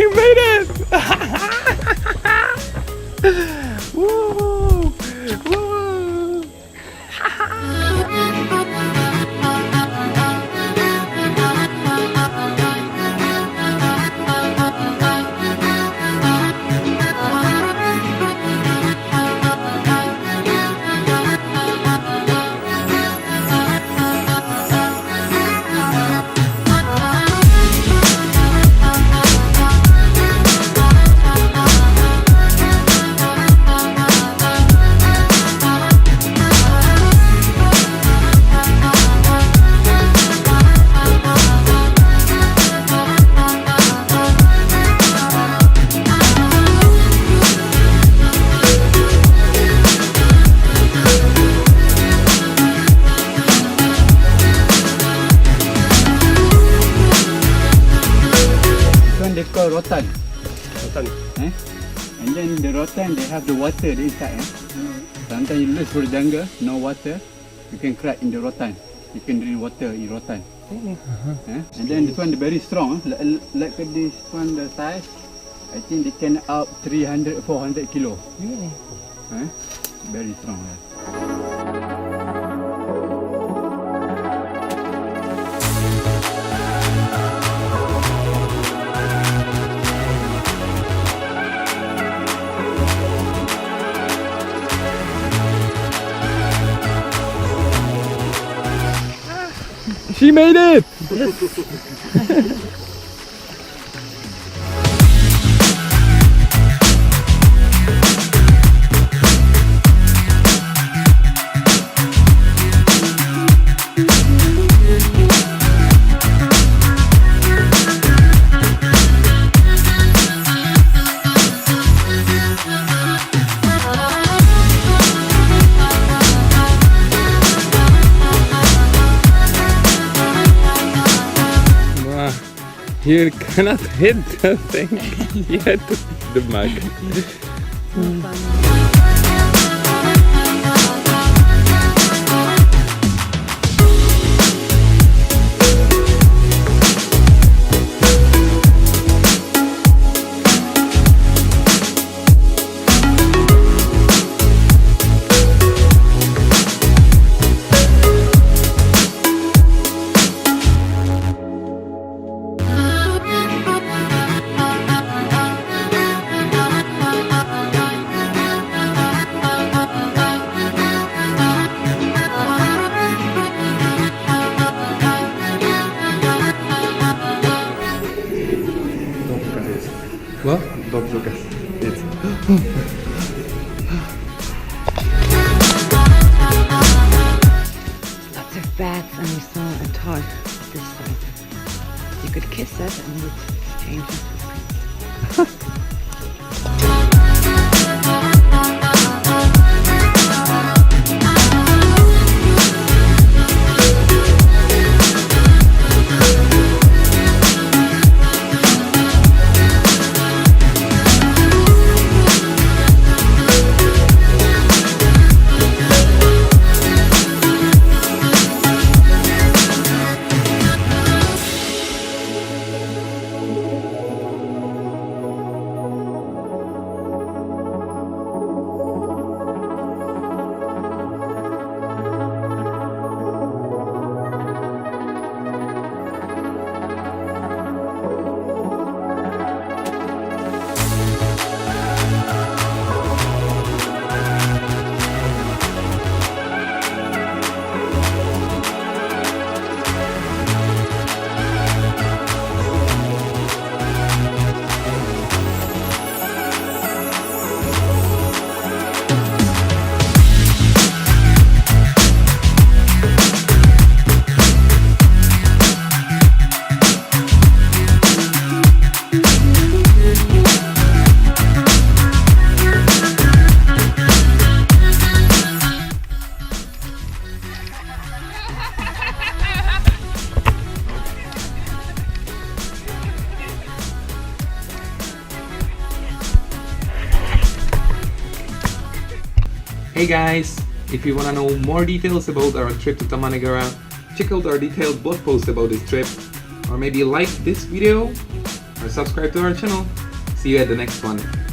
You made it! Woo! Woo! They call rotan. Rotan. And then the rotan, they have the water inside. Sometimes you look for the jungle, no water. You can crack in the rotan. You can drink water in rotan. And then this one very strong. Like this one, the size, I think they can up 300, 400 kilo. Really? Very strong. She made it! You cannot hit the thing. You hit the mug. What? Dobrze, Lukas. Jedz. Lots of bats, and we saw a toad this side. You could kiss it and it would change its footprints. Hey guys! If you wanna know more details about our trip to Taman Negara, check out our detailed blog post about this trip, or maybe like this video, or or subscribe to our channel. See you at the next one.